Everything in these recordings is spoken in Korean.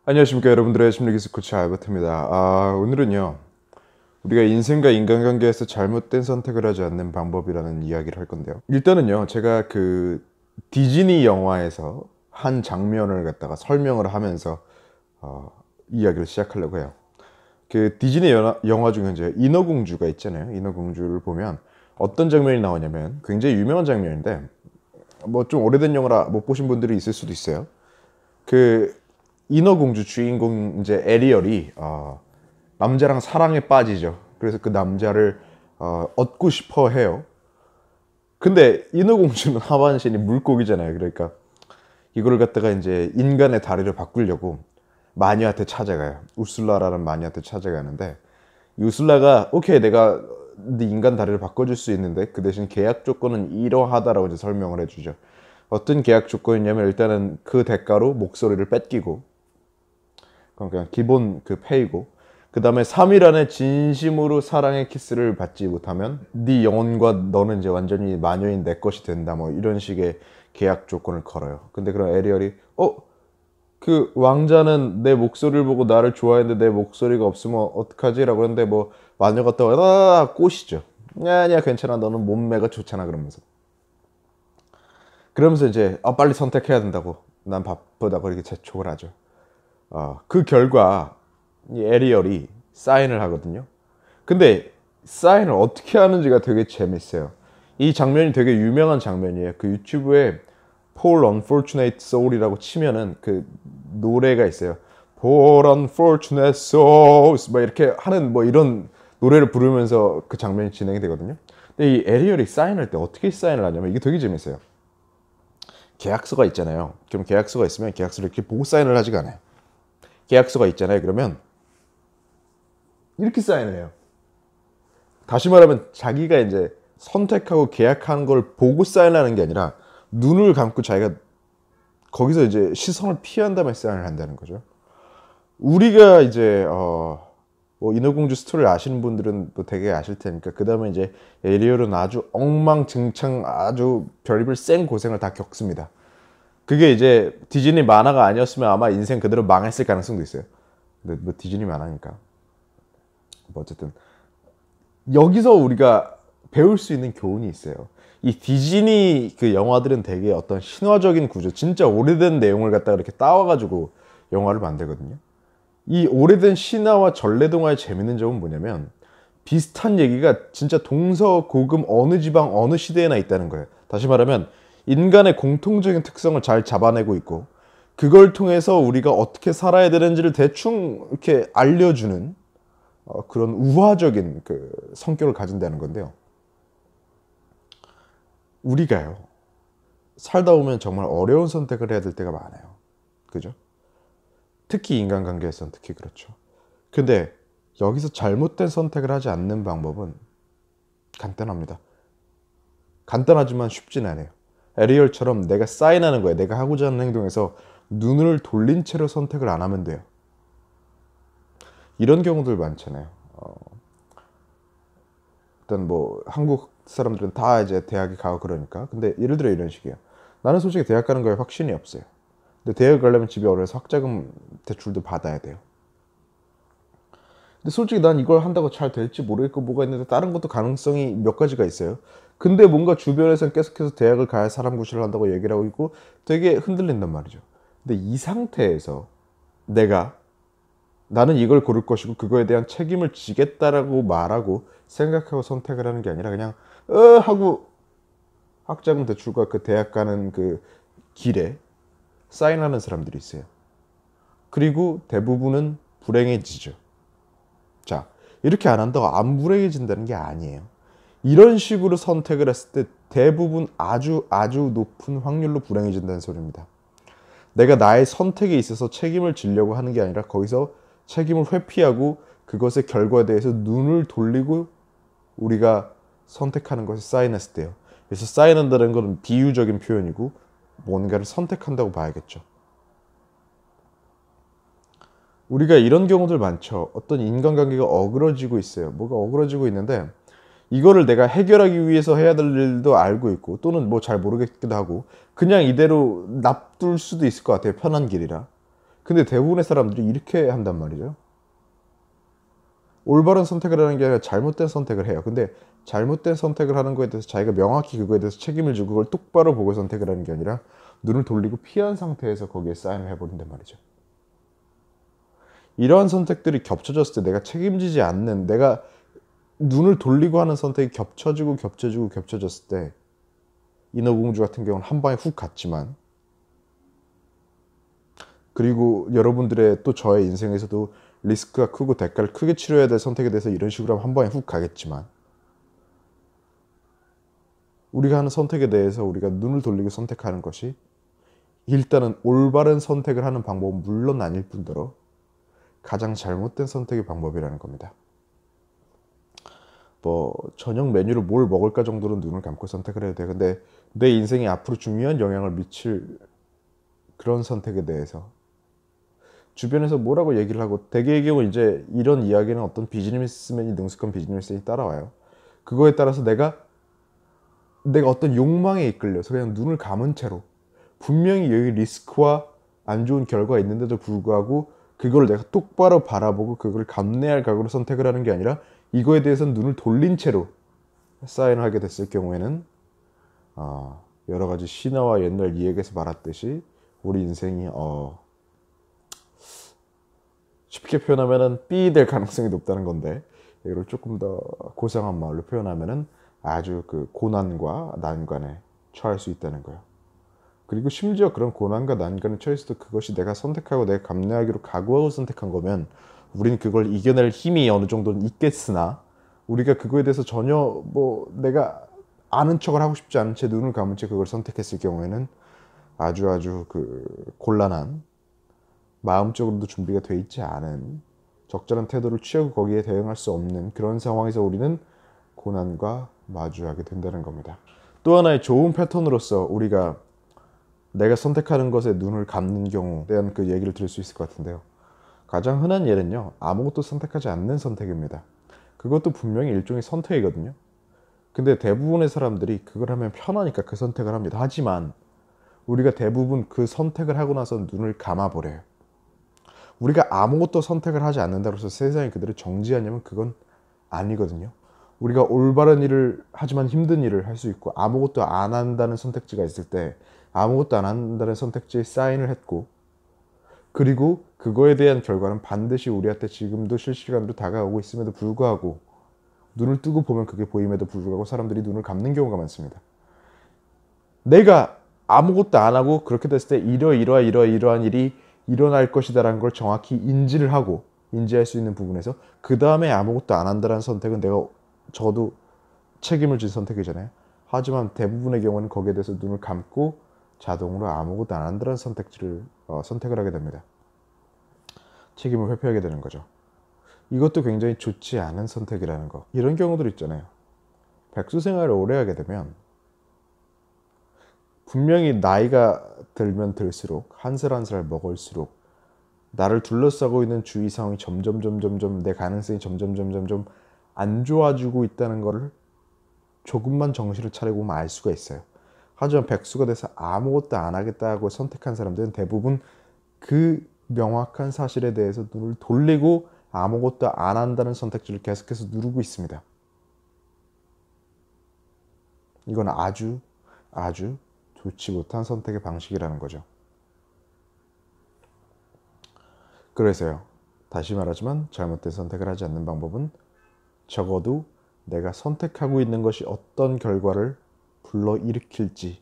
안녕하십니까 여러분들의 심리기술 코치 알버트입니다. 오늘은요 우리가 인생과 인간관계에서 잘못된 선택을 하지 않는 방법이라는 이야기를 할 건데요. 일단은요 제가 그 디즈니 영화에서 한 장면을 갖다가 설명을 하면서 이야기를 시작하려고 해요. 그 디즈니 영화 중에 이제 인어공주가 있잖아요. 인어공주를 보면 어떤 장면이 나오냐면 굉장히 유명한 장면인데 뭐 좀 오래된 영화라 못 보신 분들이 있을 수도 있어요. 그 인어공주 주인공 이제 에리얼이 남자랑 사랑에 빠지죠. 그래서 그 남자를 얻고 싶어 해요. 근데 인어공주는 하반신이 물고기잖아요. 그러니까 이거를 갖다가 이제 인간의 다리를 바꾸려고 마녀한테 찾아가요. 우슬라라는 마녀한테 찾아가는데 이 우슬라가 오케이 내가 네 인간 다리를 바꿔줄 수 있는데 그 대신 계약 조건은 이러하다라고 이제 설명을 해주죠. 어떤 계약 조건이냐면 일단은 그 대가로 목소리를 뺏기고 그건 그냥 기본 그 페이고 그 다음에 3일 안에 진심으로 사랑의 키스를 받지 못하면 네 영혼과 너는 이제 완전히 마녀인 내 것이 된다 뭐 이런 식의 계약 조건을 걸어요. 근데 그럼 에리얼이 그 왕자는 내 목소리를 보고 나를 좋아했는데 내 목소리가 없으면 어떡하지? 라고 그러는데 뭐 마녀 같다고 꼬시죠. 아니야 괜찮아 너는 몸매가 좋잖아 그러면서 이제 빨리 선택해야 된다고 난 바쁘다고 이렇게 재촉을 하죠. 그 결과 이 에리얼이 사인을 하거든요. 근데 사인을 어떻게 하는지가 되게 재밌어요. 이 장면이 되게 유명한 장면이에요. 그 유튜브에 Poor Unfortunate Soul이라고 치면은 그 노래가 있어요. Poor Unfortunate Souls 뭐 이렇게 하는 뭐 이런 노래를 부르면서 그 장면이 진행이 되거든요. 근데 이 에리얼이 사인할 때 어떻게 사인을 하냐면 이게 되게 재밌어요. 계약서가 있잖아요. 그럼 계약서가 있으면 계약서를 이렇게 보고 사인을 하지가 않아요. 계약서가 있잖아요. 그러면 이렇게 사인을 해요. 다시 말하면 자기가 이제 선택하고 계약하는 걸 보고 사인하는 게 아니라 눈을 감고 자기가 거기서 이제 시선을 피한 다음에 사인을 한다는 거죠. 우리가 이제 뭐 인어공주 스토리를 아시는 분들은 뭐 되게 아실 테니까 그 다음에 이제 에리얼은 아주 엉망진창 아주 별의별 쌩 고생을 다 겪습니다. 그게 이제 디즈니 만화가 아니었으면 아마 인생 그대로 망했을 가능성도 있어요. 근데 뭐 디즈니 만화니까. 뭐 어쨌든 여기서 우리가 배울 수 있는 교훈이 있어요. 이 디즈니 그 영화들은 되게 어떤 신화적인 구조, 진짜 오래된 내용을 갖다가 이렇게 따와가지고 영화를 만들거든요. 이 오래된 신화와 전래동화의 재밌는 점은 뭐냐면 비슷한 얘기가 진짜 동서고금 어느 지방 어느 시대에나 있다는 거예요. 다시 말하면 인간의 공통적인 특성을 잘 잡아내고 있고 그걸 통해서 우리가 어떻게 살아야 되는지를 대충 이렇게 알려주는 그런 우화적인 그 성격을 가진다는 건데요. 우리가요 살다 보면 정말 어려운 선택을 해야 될 때가 많아요. 그죠? 특히 인간관계에서는 특히 그렇죠. 근데 여기서 잘못된 선택을 하지 않는 방법은 간단합니다. 간단하지만 쉽진 않아요. 에리얼처럼 내가 사인하는 거예요. 내가 하고자 하는 행동에서 눈을 돌린 채로 선택을 안 하면 돼요. 이런 경우들 많잖아요. 일단 뭐 한국 사람들은 다 이제 대학에 가고 그러니까. 근데 예를 들어 이런 식이에요. 나는 솔직히 대학 가는 거에 확신이 없어요. 근데 대학 가려면 집이 어려서 학자금 대출도 받아야 돼요. 근데 솔직히 난 이걸 한다고 잘 될지 모르겠고 뭐가 있는데 다른 것도 가능성이 몇 가지가 있어요. 근데 뭔가 주변에서는 계속해서 대학을 가야 사람 구실을 한다고 얘기를 하고 있고 되게 흔들린단 말이죠. 근데 이 상태에서 내가 나는 이걸 고를 것이고 그거에 대한 책임을 지겠다라고 말하고 생각하고 선택을 하는 게 아니라 그냥 하고 학자금 대출과 그 대학 가는 그 길에 사인하는 사람들이 있어요. 그리고 대부분은 불행해지죠. 자, 이렇게 안 한다고 안 불행해진다는 게 아니에요. 이런 식으로 선택을 했을 때 대부분 아주 높은 확률로 불행해진다는 소리입니다. 내가 나의 선택에 있어서 책임을 지려고 하는 게 아니라 거기서 책임을 회피하고 그것의 결과에 대해서 눈을 돌리고 우리가 선택하는 것이 사인했을 때요. 그래서 사인한다는 것은 비유적인 표현이고 뭔가를 선택한다고 봐야겠죠. 우리가 이런 경우들 많죠. 어떤 인간관계가 어그러지고 있어요. 뭐가 어그러지고 있는데 이거를 내가 해결하기 위해서 해야 될 일도 알고 있고 또는 뭐 잘 모르겠기도 하고 그냥 이대로 납둘 수도 있을 것 같아요. 편한 길이라. 근데 대부분의 사람들이 이렇게 한단 말이죠. 올바른 선택을 하는 게 아니라 잘못된 선택을 해요. 근데 잘못된 선택을 하는 거에 대해서 자기가 명확히 그거에 대해서 책임을 지고 그걸 똑바로 보고 선택을 하는 게 아니라 눈을 돌리고 피한 상태에서 거기에 사인을 해버린단 말이죠. 이러한 선택들이 겹쳐졌을 때 내가 책임지지 않는, 내가 눈을 돌리고 하는 선택이 겹쳐졌을 때 인어공주 같은 경우는 한 방에 훅 갔지만, 그리고 여러분들의 또 저의 인생에서도 리스크가 크고 대가를 크게 치러야 될 선택에 대해서 이런 식으로 하면 한 방에 훅 가겠지만, 우리가 하는 선택에 대해서 우리가 눈을 돌리고 선택하는 것이 일단은 올바른 선택을 하는 방법은 물론 아닐 뿐더러 가장 잘못된 선택의 방법이라는 겁니다. 뭐 저녁 메뉴를 뭘 먹을까 정도는 눈을 감고 선택을 해야 돼. 근데 내 인생에 앞으로 중요한 영향을 미칠 그런 선택에 대해서 주변에서 뭐라고 얘기를 하고, 대개의 경우 이제 이런 이야기는 어떤 비즈니스맨이, 능숙한 비즈니스맨이 따라와요. 그거에 따라서 내가 어떤 욕망에 이끌려서 그냥 눈을 감은 채로, 분명히 여기 리스크와 안 좋은 결과가 있는데도 불구하고 그걸 내가 똑바로 바라보고 그걸 감내할 각오로 선택을 하는 게 아니라 이거에 대해서는 눈을 돌린 채로 사인을 하게 됐을 경우에는 여러 가지 신화와 옛날 이야기에서 말했듯이 우리 인생이 쉽게 표현하면은 삐 될 가능성이 높다는 건데, 이걸 조금 더 고상한 말로 표현하면은 아주 그 고난과 난관에 처할 수 있다는 거예요. 그리고 심지어 그런 고난과 난관에 처했을 때 그것이 내가 선택하고 내가 감내하기로 각오하고 선택한 거면 우리는 그걸 이겨낼 힘이 어느 정도는 있겠으나, 우리가 그거에 대해서 전혀 뭐 내가 아는 척을 하고 싶지 않은 채 눈을 감은 채 그걸 선택했을 경우에는 아주 그 곤란한, 마음적으로도 준비가 돼 있지 않은, 적절한 태도를 취하고 거기에 대응할 수 없는 그런 상황에서 우리는 고난과 마주하게 된다는 겁니다. 또 하나의 좋은 패턴으로서 우리가 내가 선택하는 것에 눈을 감는 경우에 대한 그 얘기를 들을 수 있을 것 같은데요. 가장 흔한 예는요, 아무것도 선택하지 않는 선택입니다. 그것도 분명히 일종의 선택이거든요. 근데 대부분의 사람들이 그걸 하면 편하니까 그 선택을 합니다. 하지만 우리가 대부분 그 선택을 하고 나서 눈을 감아버려요. 우리가 아무것도 선택을 하지 않는다고 해서 세상이 그들을 정지하냐면 그건 아니거든요. 우리가 올바른 일을 하지만 힘든 일을 할 수 있고, 아무것도 안 한다는 선택지가 있을 때 아무것도 안 한다는 선택지에 사인을 했고, 그리고 그거에 대한 결과는 반드시 우리한테 지금도 실시간으로 다가오고 있음에도 불구하고, 눈을 뜨고 보면 그게 보임에도 불구하고 사람들이 눈을 감는 경우가 많습니다. 내가 아무것도 안 하고 그렇게 됐을 때 이러한 일이 일어날 것이다라는 걸 정확히 인지할 수 있는 부분에서 그 다음에 아무것도 안 한다는 선택은 내가 적어도 책임을 진 선택이잖아요. 하지만 대부분의 경우는 거기에 대해서 눈을 감고 자동으로 아무것도 안 한다는 선택을 하게 됩니다. 책임을 회피하게 되는 거죠. 이것도 굉장히 좋지 않은 선택이라는 거. 이런 경우들 있잖아요. 백수 생활을 오래 하게 되면 분명히 나이가 들면 들수록, 한 살 한 살 먹을수록 나를 둘러싸고 있는 주위 상황이 점점 내 가능성이 점점 안 좋아지고 있다는 거를 조금만 정신을 차리고 알 수가 있어요. 하지만 백수가 돼서 아무것도 안 하겠다고 선택한 사람들은 대부분 그 명확한 사실에 대해서 눈을 돌리고 아무것도 안 한다는 선택지를 계속해서 누르고 있습니다. 이건 아주 좋지 못한 선택의 방식이라는 거죠. 그래서요, 다시 말하지만 잘못된 선택을 하지 않는 방법은 적어도 내가 선택하고 있는 것이 어떤 결과를 불러일으킬지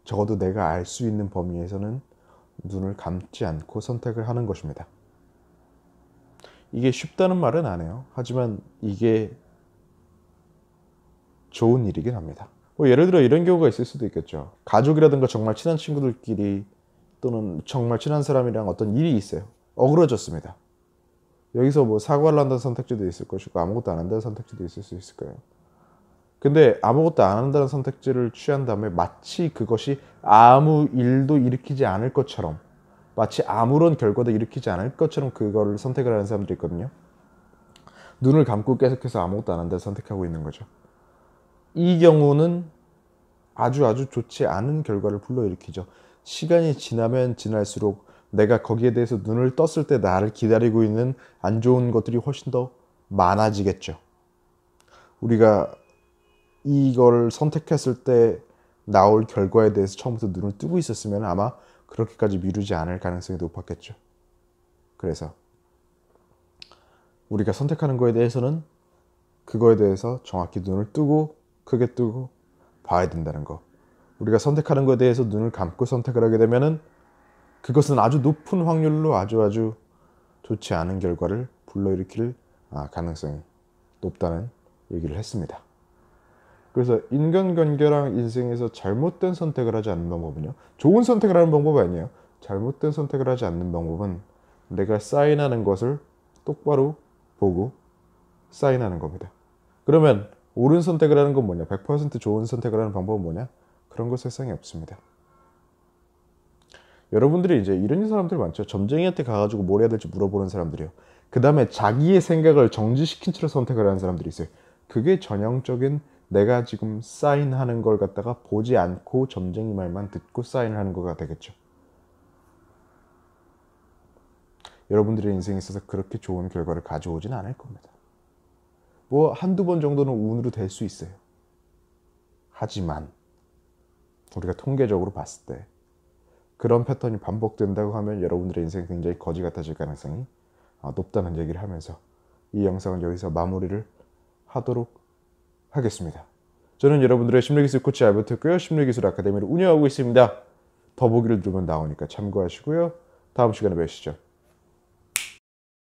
적어도 내가 알 수 있는 범위에서는 눈을 감지 않고 선택을 하는 것입니다. 이게 쉽다는 말은 안 해요. 하지만 이게 좋은 일이긴 합니다. 예를 들어 이런 경우가 있을 수도 있겠죠. 가족이라든가 정말 친한 친구들끼리 또는 정말 친한 사람이랑 어떤 일이 있어요. 어그러졌습니다. 여기서 뭐 사과를 한다는 선택지도 있을 것이고 아무것도 안 한다는 선택지도 있을 수 있을 거예요. 근데 아무것도 안 한다는 선택지를 취한 다음에 마치 그것이 아무 일도 일으키지 않을 것처럼, 마치 아무런 결과도 일으키지 않을 것처럼 그거를 선택을 하는 사람들이 있거든요. 눈을 감고 계속해서 아무것도 안 한다는 선택하고 있는 거죠. 이 경우는 아주 좋지 않은 결과를 불러일으키죠. 시간이 지나면 지날수록 내가 거기에 대해서 눈을 떴을 때 나를 기다리고 있는 안 좋은 것들이 훨씬 더 많아지겠죠. 우리가 이걸 선택했을 때 나올 결과에 대해서 처음부터 눈을 뜨고 있었으면 아마 그렇게까지 미루지 않을 가능성이 높았겠죠. 그래서 우리가 선택하는 거에 대해서는 그거에 대해서 정확히 눈을 뜨고 크게 뜨고 봐야 된다는 거. 우리가 선택하는 거에 대해서 눈을 감고 선택을 하게 되면은 그것은 아주 높은 확률로 아주 좋지 않은 결과를 불러일으킬 가능성이 높다는 얘기를 했습니다. 그래서 인간관계랑 인생에서 잘못된 선택을 하지 않는 방법은요. 좋은 선택을 하는 방법이 아니에요. 잘못된 선택을 하지 않는 방법은 내가 사인하는 것을 똑바로 보고 사인하는 겁니다. 그러면 옳은 선택을 하는 건 뭐냐? 100% 좋은 선택을 하는 방법은 뭐냐? 그런 거 세상에 없습니다. 여러분들이 이제 이런 사람들 많죠. 점쟁이한테 가가지고 뭘 해야 될지 물어보는 사람들이요. 그 다음에 자기의 생각을 정지시킨 채로 선택을 하는 사람들이 있어요. 그게 전형적인 내가 지금 사인하는 걸 갖다가 보지 않고 점쟁이 말만 듣고 사인을 하는 거가 되겠죠. 여러분들의 인생에 있어서 그렇게 좋은 결과를 가져오지는 않을 겁니다. 뭐 한두 번 정도는 운으로 될 수 있어요. 하지만 우리가 통계적으로 봤을 때 그런 패턴이 반복된다고 하면 여러분들의 인생이 굉장히 거지 같아질 가능성이 높다는 얘기를 하면서 이 영상은 여기서 마무리를 하도록 하겠습니다. 저는 여러분들의 심리기술 코치 알버트였고요. 심리기술 아카데미를 운영하고 있습니다. 더보기를 누르면 나오니까 참고하시고요. 다음 시간에 뵙시죠.